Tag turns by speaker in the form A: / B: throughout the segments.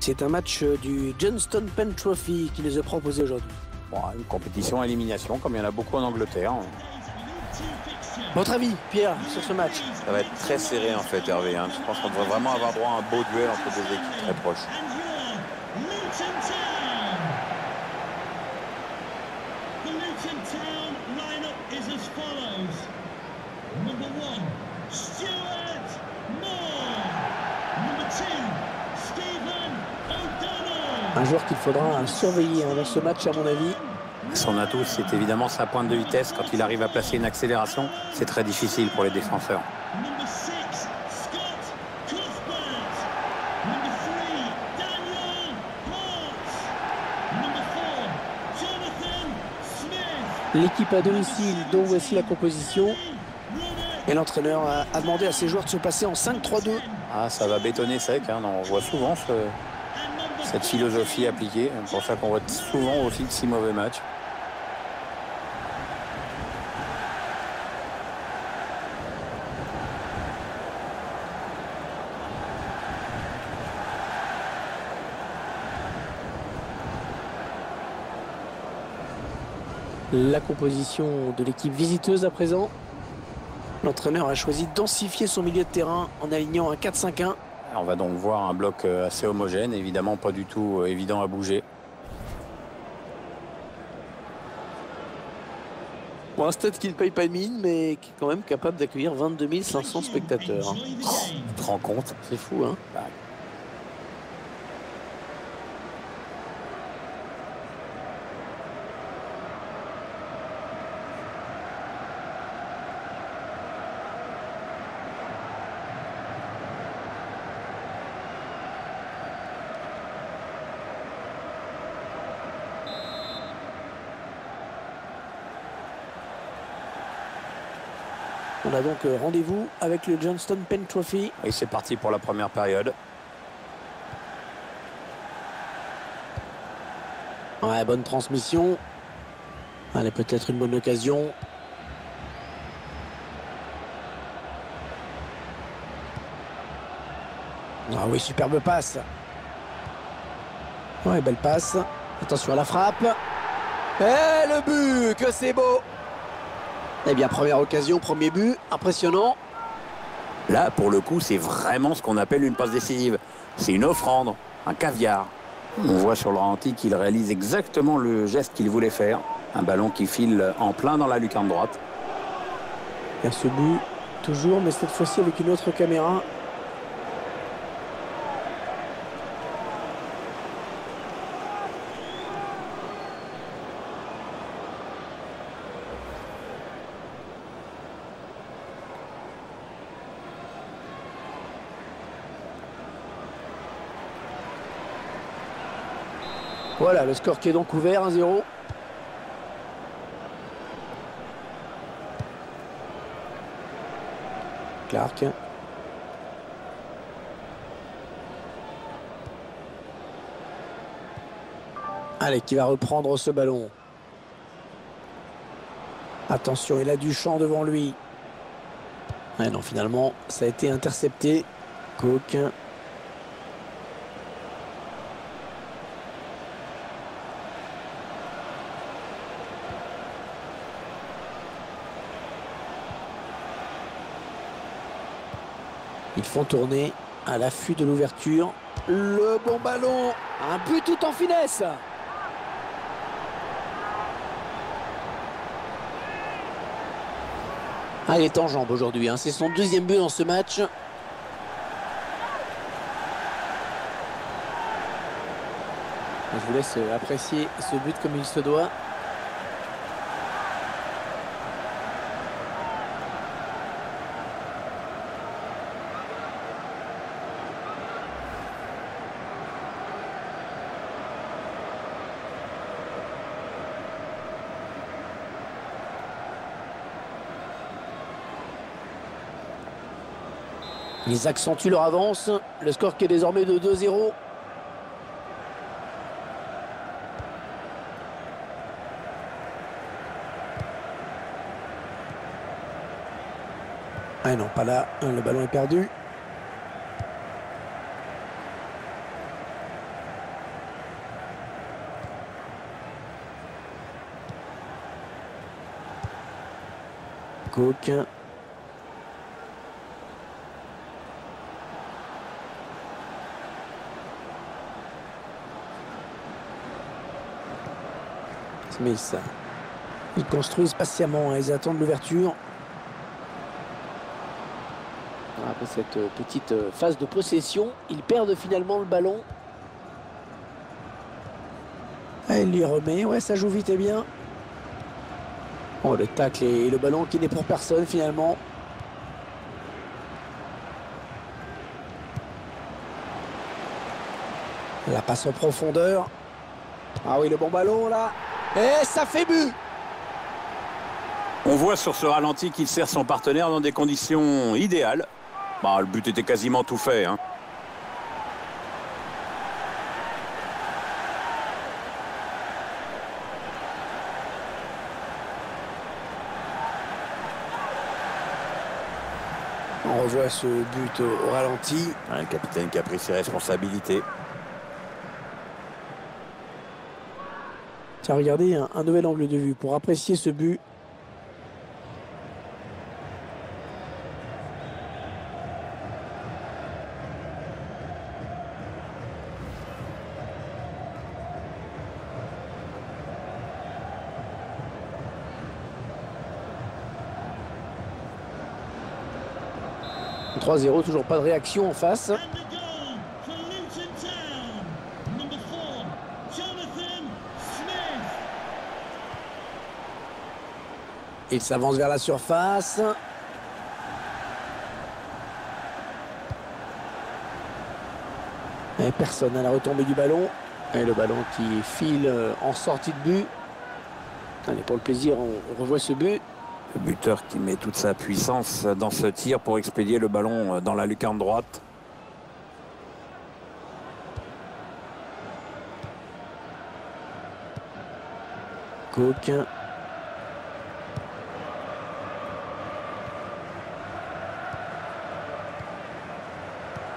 A: C'est un match du Johnston Pen Trophy qui nous est proposé aujourd'hui.
B: Bon, une compétition à élimination, comme il y en a beaucoup en Angleterre.
A: Votre avis, Pierre, sur ce match?
B: Ça va être très serré en fait, Hervé. Je pense qu'on devrait vraiment avoir droit à un beau duel entre deux équipes très proches.
A: Un joueur qu'il faudra surveiller dans ce match, à mon avis.
B: Son atout, c'est évidemment sa pointe de vitesse. Quand il arrive à placer une accélération, c'est très difficile pour les défenseurs.
A: L'équipe à domicile, dont voici la composition. Et l'entraîneur a demandé à ses joueurs de se passer en 5-3-2.
B: Ah, ça va bétonner sec. On voit souvent cette philosophie appliquée. C'est pour ça qu'on voit souvent aussi de si mauvais matchs.
A: La composition de l'équipe visiteuse à présent. L'entraîneur a choisi de densifier son milieu de terrain en alignant un 4-5-1.
B: On va donc voir un bloc assez homogène, évidemment pas du tout évident à bouger.
A: Bon, un stade qui ne paye pas de mine, mais qui est quand même capable d'accueillir 22 500 spectateurs.
B: Tu te rends compte?
A: C'est fou, hein? On a donc rendez-vous avec le Johnston Pen Trophy.
B: Et c'est parti pour la première période.
A: Ouais, bonne transmission. Allez, peut-être une bonne occasion. Ah oui, superbe passe. Ouais, belle passe. Attention à la frappe. Et le but, que c'est beau! Eh bien, première occasion, premier but, impressionnant.
B: Là, pour le coup, c'est vraiment ce qu'on appelle une passe décisive. C'est une offrande, un caviar. On voit sur le ralenti qu'il réalise exactement le geste qu'il voulait faire. Un ballon qui file en plein dans la lucarne droite.
A: Il y a ce but, toujours, mais cette fois-ci avec une autre caméra. Voilà, le score qui est donc ouvert, 1-0. Clark. Allez, qui va reprendre ce ballon. Attention, il a du champ devant lui. Ouais, non, finalement, ça a été intercepté. Cook. Ils font tourner à l'affût de l'ouverture. Le bon ballon. Un but tout en finesse. Ah, il est en jambes aujourd'hui. C'est son deuxième but dans ce match. Je vous laisse apprécier ce but comme il se doit. Ils accentuent leur avance. Le score qui est désormais de 2-0. Ah non, pas là. Le ballon est perdu. Cook. Smith. Ils construisent patiemment, ils attendent l'ouverture. Après cette petite phase de possession, ils perdent finalement le ballon. Ah, il lui remet, ouais, ça joue vite et bien. Oh, le tacle et le ballon qui n'est pour personne finalement. La passe en profondeur. Ah oui, le bon ballon là. Et ça fait but.
B: On voit sur ce ralenti qu'il sert son partenaire dans des conditions idéales. Bah, le but était quasiment tout fait, hein.
A: On revoit ce but au ralenti.
B: Le capitaine qui a pris ses responsabilités.
A: Tiens, regardez un nouvel angle de vue pour apprécier ce but. « 3-0, toujours pas de réaction en face. » Il s'avance vers la surface. Et personne à la retombée du ballon. Et le ballon qui file en sortie de but. Allez, pour le plaisir, on revoit ce but.
B: Le buteur qui met toute sa puissance dans ce tir pour expédier le ballon dans la lucarne droite.
A: Cook.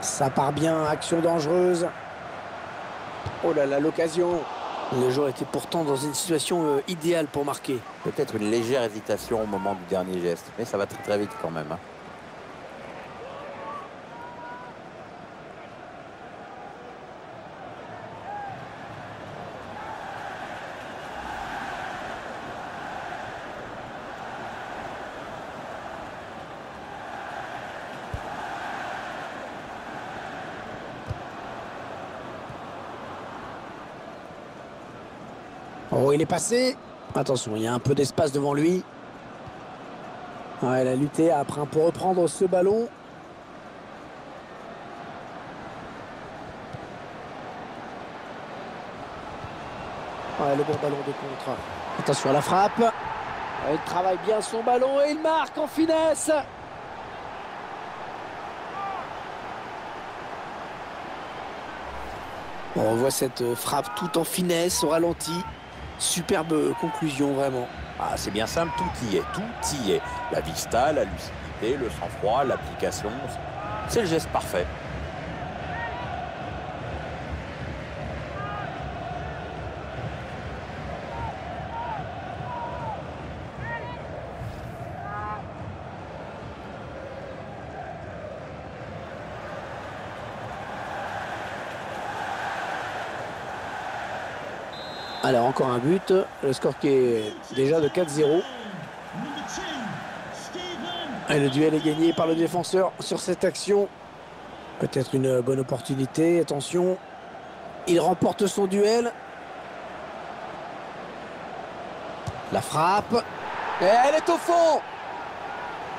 A: Ça part bien, action dangereuse. Oh là là, l'occasion. Le joueur était pourtant dans une situation idéale pour marquer.
B: Peut-être une légère hésitation au moment du dernier geste, mais ça va très très vite quand même, hein.
A: Oh, il est passé. Attention, il y a un peu d'espace devant lui. Ouais, il a lutté après pour reprendre ce ballon. Ouais, le bon ballon de contre. Attention à la frappe. Ouais, il travaille bien son ballon et il marque en finesse. On revoit cette frappe tout en finesse au ralenti. Superbe conclusion, vraiment.
B: Ah, c'est bien simple, tout y est, tout y est. La vista, la lucidité, le sang-froid, l'application, c'est le geste parfait.
A: Alors encore un but, le score qui est déjà de 4-0. Et le duel est gagné par le défenseur sur cette action. Peut-être une bonne opportunité, attention. Il remporte son duel. La frappe. Et elle est au fond.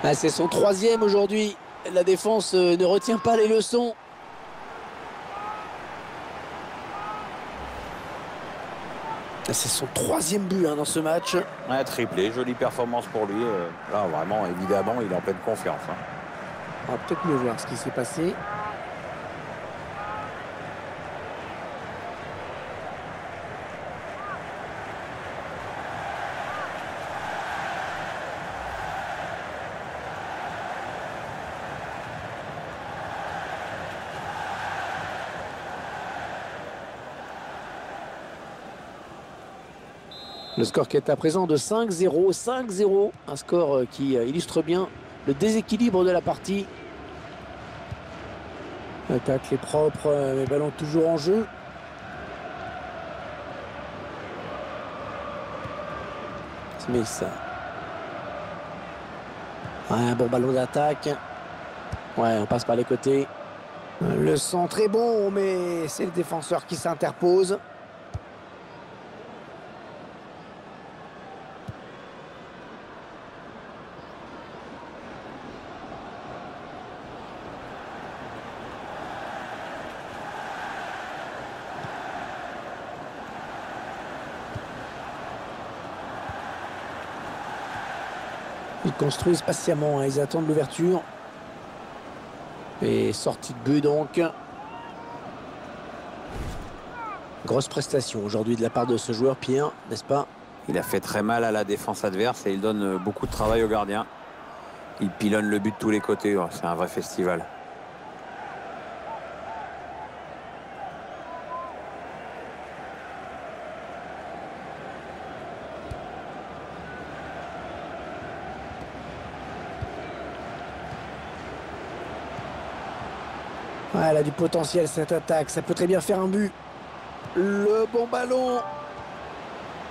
A: Ah, c'est son 3e aujourd'hui. La défense ne retient pas les leçons. C'est son 3e but dans ce match.
B: Un triplé, jolie performance pour lui. Là, vraiment, évidemment, il est en pleine confiance, hein.
A: On va peut-être mieux voir ce qui s'est passé. Le score qui est à présent de 5-0. 5-0. Un score qui illustre bien le déséquilibre de la partie. L'attaque est propre, les ballons toujours en jeu. Smith. Ouais, un bon ballon d'attaque. Ouais, on passe par les côtés. Le centre est bon, mais c'est le défenseur qui s'interpose. Ils construisent patiemment, hein. Ils attendent l'ouverture. Et sortie de but donc. Grosse prestation aujourd'hui de la part de ce joueur, Pierre, n'est-ce pas?
B: Il a fait très mal à la défense adverse et il donne beaucoup de travail au gardien. Il pilonne le but de tous les côtés. Oh, c'est un vrai festival.
A: Ouais, elle a du potentiel cette attaque, ça peut très bien faire un but. Le bon ballon.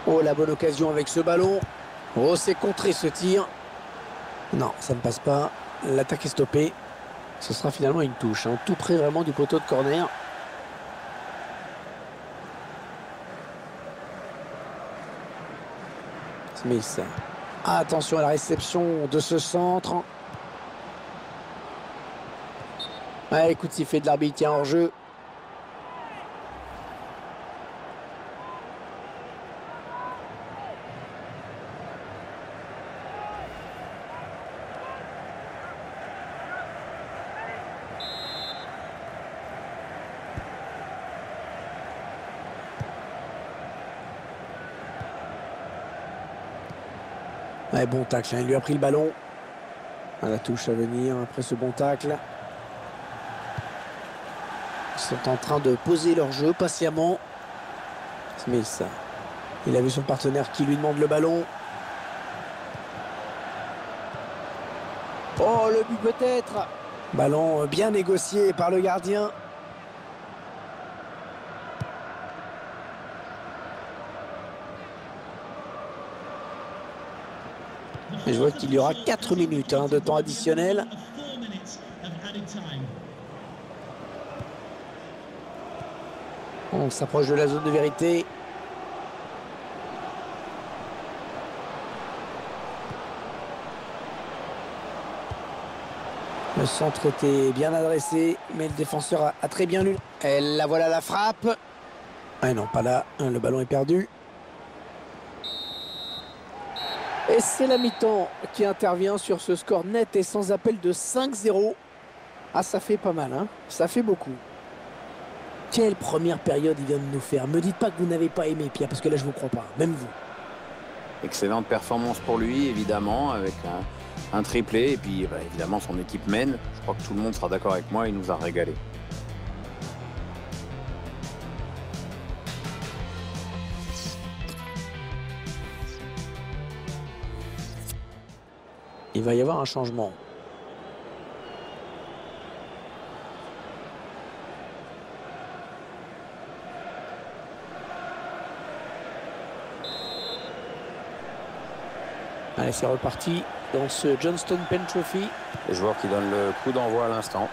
A: Oh, la bonne occasion avec ce ballon. Oh, c'est contré ce tir. Non, ça ne passe pas. L'attaque est stoppée. Ce sera finalement une touche, hein, tout près vraiment du poteau de corner. Smith. Attention à la réception de ce centre. Ouais, écoute, s'il fait de l'arbitre, il y a hors-jeu. Ouais, bon tacle, hein, il lui a pris le ballon. À la touche à venir après ce bon tacle. Ils sont en train de poser leur jeu patiemment. Smith. Il a vu son partenaire qui lui demande le ballon. Oh, le but peut-être. Ballon bien négocié par le gardien. Et je vois qu'il y aura 4 minutes de temps additionnel. On s'approche de la zone de vérité. Le centre était bien adressé, mais le défenseur a très bien lu. Et la voilà la frappe. Ah non, pas là. Le ballon est perdu. Et c'est la mi-temps qui intervient sur ce score net et sans appel de 5-0. Ah, ça fait pas mal, hein. Ça fait beaucoup. Quelle première période il vient de nous faire. Me dites pas que vous n'avez pas aimé, Pierre, parce que là, je vous crois pas. Même vous.
B: Excellente performance pour lui, évidemment, avec un triplé. Et puis, bah, évidemment, son équipe mène. Je crois que tout le monde sera d'accord avec moi. Il nous a régalé.
A: Il va y avoir un changement. Allez, c'est reparti dans ce Johnston Pen Trophy.
B: Les joueurs qui donnent le coup d'envoi à l'instant.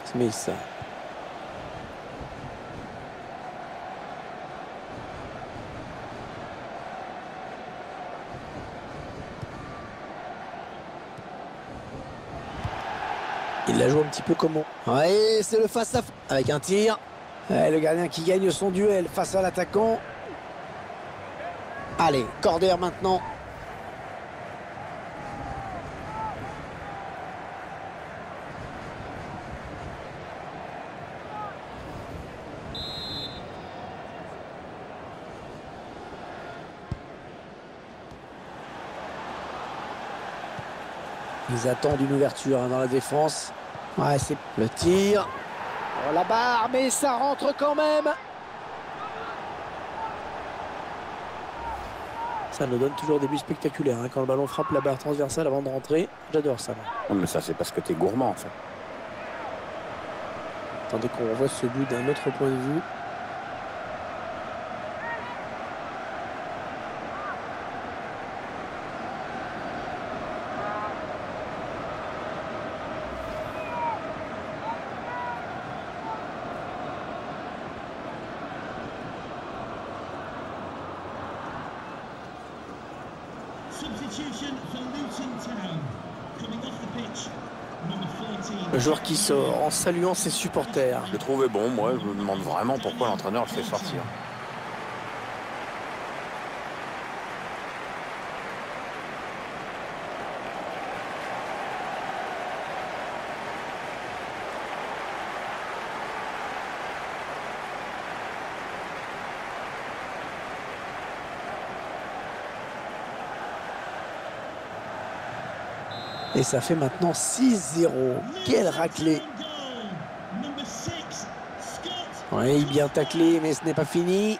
A: Smith. Il la joue un petit peu comment. Ouais, c'est le face-à-face avec un tir. Ouais, le gardien qui gagne son duel face à l'attaquant. Allez, corner maintenant. Ils attendent une ouverture dans la défense. Ouais, c'est le tir. Oh, la barre, mais ça rentre quand même. Ça nous donne toujours des buts spectaculaires hein, quand le ballon frappe la barre transversale avant de rentrer. J'adore ça.
B: Non, mais ça, c'est parce que t'es gourmand, en fait.
A: Attendez qu'on revoie ce but d'un autre point de vue. Le joueur qui sort en saluant ses supporters.
B: Je le trouvais bon, moi. Je me demande vraiment pourquoi l'entraîneur le fait sortir.
A: Et ça fait maintenant 6-0. Quelle raclée. Oui, bien taclé, mais ce n'est pas fini.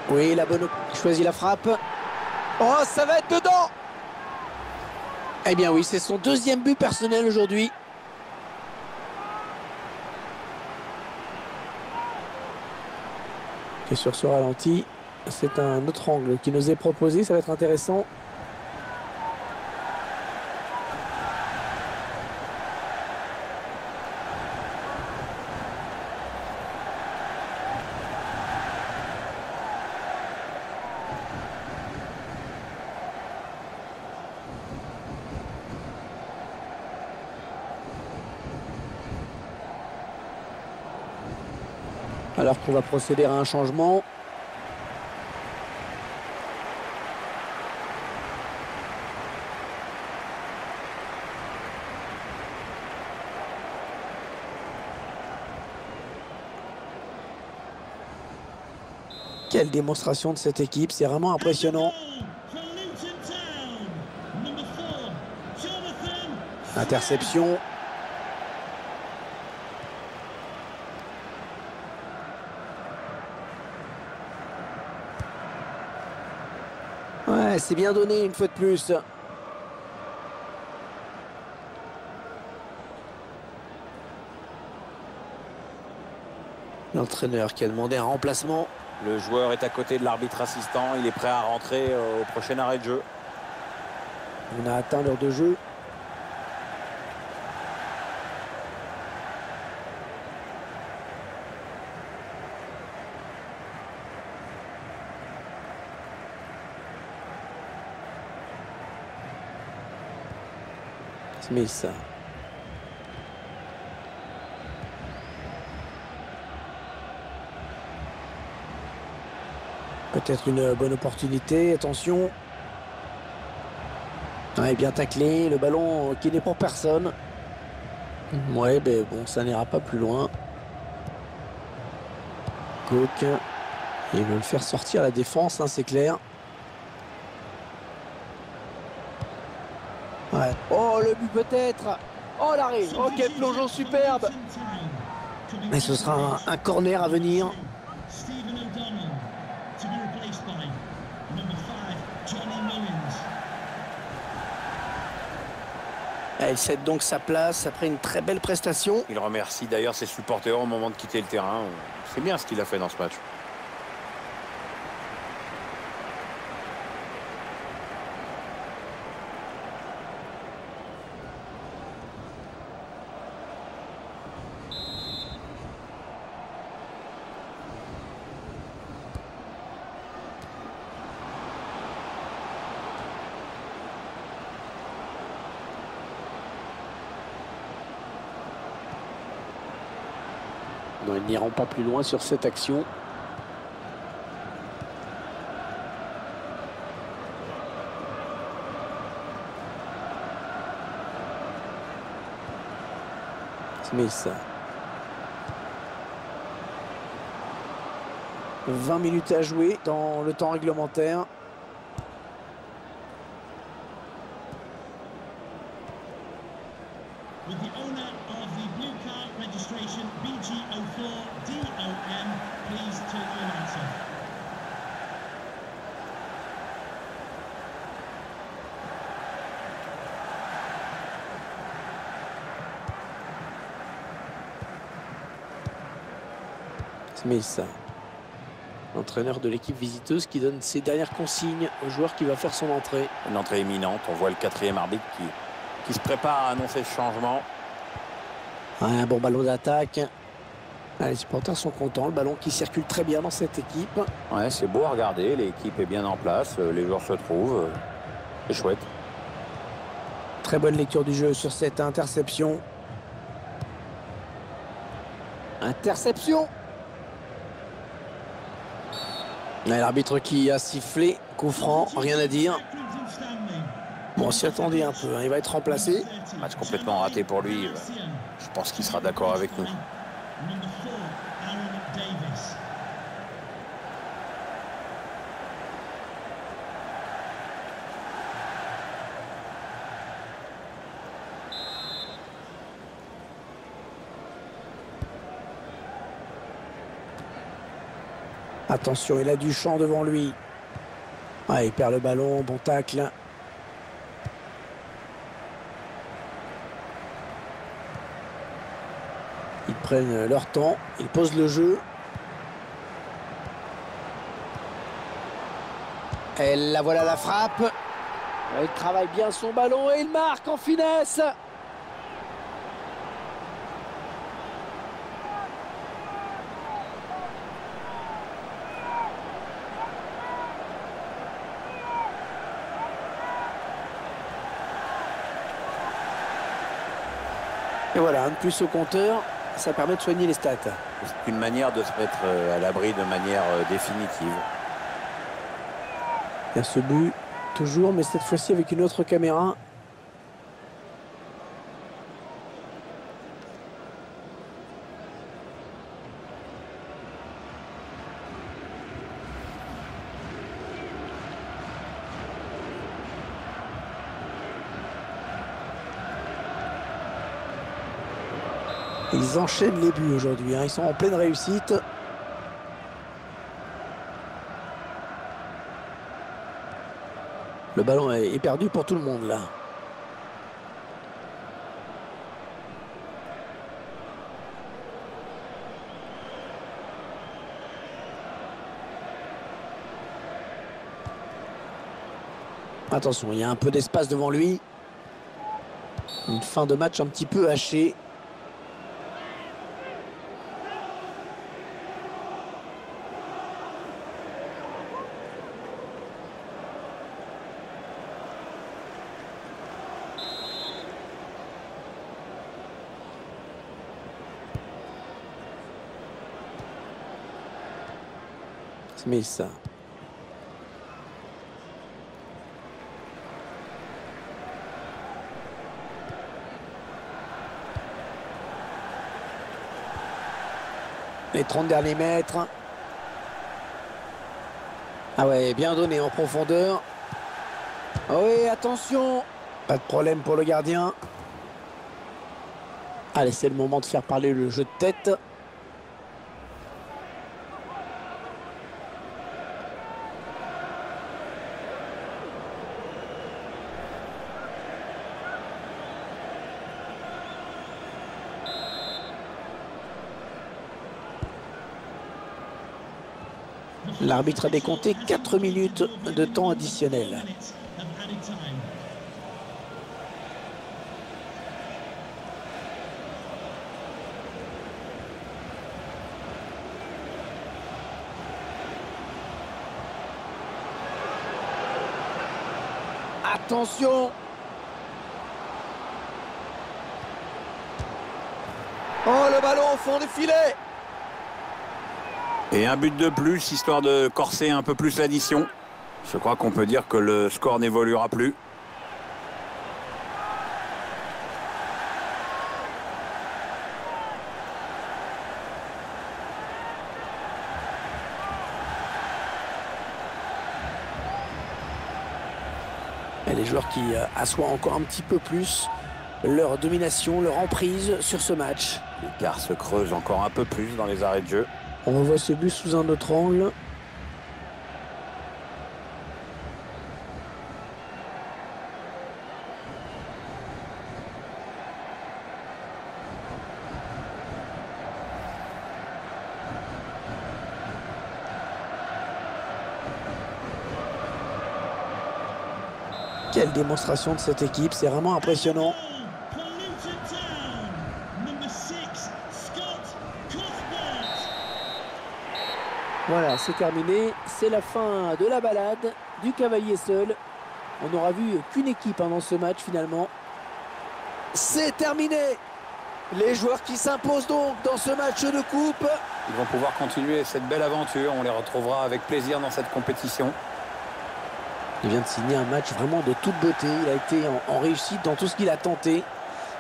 A: Oui, la bonne choisit la frappe. Oh, ça va être dedans. Eh bien oui, c'est son deuxième but personnel aujourd'hui. Et sur ce ralenti, c'est un autre angle qui nous est proposé, ça va être intéressant. Alors qu'on va procéder à un changement. Quelle démonstration de cette équipe, c'est vraiment impressionnant. Interception. Ouais, c'est bien donné une fois de plus. L'entraîneur qui a demandé un remplacement.
B: Le joueur est à côté de l'arbitre assistant. Il est prêt à rentrer au prochain arrêt de jeu.
A: On a atteint l'heure de jeu. Smith. Peut-être une bonne opportunité, attention. Ouais, bien taclé, le ballon qui n'est pour personne. Ouais, ben bon, ça n'ira pas plus loin. Cook. Il veut le faire sortir à la défense, hein, c'est clair. Ouais. Oh, le but peut-être. Oh, l'arrêt. Oh, quel plongeon superbe. Mais ce sera un corner à venir. Il cède donc sa place après une très belle prestation.
B: Il remercie d'ailleurs ses supporters au moment de quitter le terrain. C'est bien ce qu'il a fait dans ce match.
A: Non, ils n'iront pas plus loin sur cette action. Smith. 20 minutes à jouer dans le temps réglementaire.
C: With the owner of the blue car registration BG04DOM, please turn your lights off.
A: Smith, l'entraîneur de l'équipe visiteuse, qui donne ses dernières consignes au joueur qui va faire son entrée.
B: Une entrée imminente. On voit le 4e arbitre qui se prépare à annoncer ce changement.
A: Un bon ballon d'attaque. Les supporters sont contents. Le ballon qui circule très bien dans cette équipe.
B: Ouais, c'est beau à regarder. L'équipe est bien en place. Les joueurs se trouvent. C'est chouette.
A: Très bonne lecture du jeu sur cette interception. Interception. L'arbitre qui a sifflé. Coup franc, rien à dire. Bon, on s'y attendait un peu. Il va être remplacé.
B: Match complètement raté pour lui. Je pense qu'il sera d'accord avec nous.
A: Attention, il a du champ devant lui. Ah, il perd le ballon, bon tacle. Ils prennent leur temps, ils posent le jeu. Et la voilà la frappe. Il travaille bien son ballon et il marque en finesse. Et voilà, un de plus au compteur, ça permet de soigner les stats.
B: C'est une manière de se mettre à l'abri de manière définitive.
A: Il y a ce but, toujours, mais cette fois-ci avec une autre caméra. Ils enchaînent les buts aujourd'hui, hein. Ils sont en pleine réussite. Le ballon est perdu pour tout le monde là. Attention, il y a un peu d'espace devant lui. Une fin de match un petit peu hachée. Smith. Les 30 derniers mètres. Ah ouais, bien donné en profondeur. Ah oui, attention. Pas de problème pour le gardien. Allez, c'est le moment de faire parler le jeu de tête. L'arbitre a décompté 4 minutes de temps additionnel. Attention! Oh, le ballon au fond des filets!
B: Et un but de plus, histoire de corser un peu plus l'addition. Je crois qu'on peut dire que le score n'évoluera plus.
A: Et les joueurs qui assoient encore un petit peu plus leur domination, leur emprise sur ce match.
B: L'écart se creuse encore un peu plus dans les arrêts de jeu.
A: On revoit ce but sous un autre angle. Quelle démonstration de cette équipe, c'est vraiment impressionnant.
C: For Luton Town, number 6, Scott Cuthbert.
A: Voilà, c'est terminé. C'est la fin de la balade du cavalier seul. On n'aura vu qu'une équipe dans ce match finalement. C'est terminé. Les joueurs qui s'imposent donc dans ce match de coupe.
B: Ils vont pouvoir continuer cette belle aventure. On les retrouvera avec plaisir dans cette compétition.
A: Il vient de signer un match vraiment de toute beauté. Il a été en réussite dans tout ce qu'il a tenté.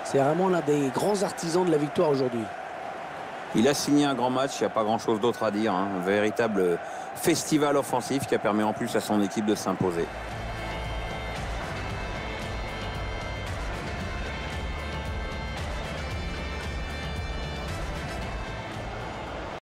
A: C'est vraiment l'un des grands artisans de la victoire aujourd'hui.
B: Il a signé un grand match, il n'y a pas grand-chose d'autre à dire. Un véritable festival offensif qui a permis en plus à son équipe de s'imposer.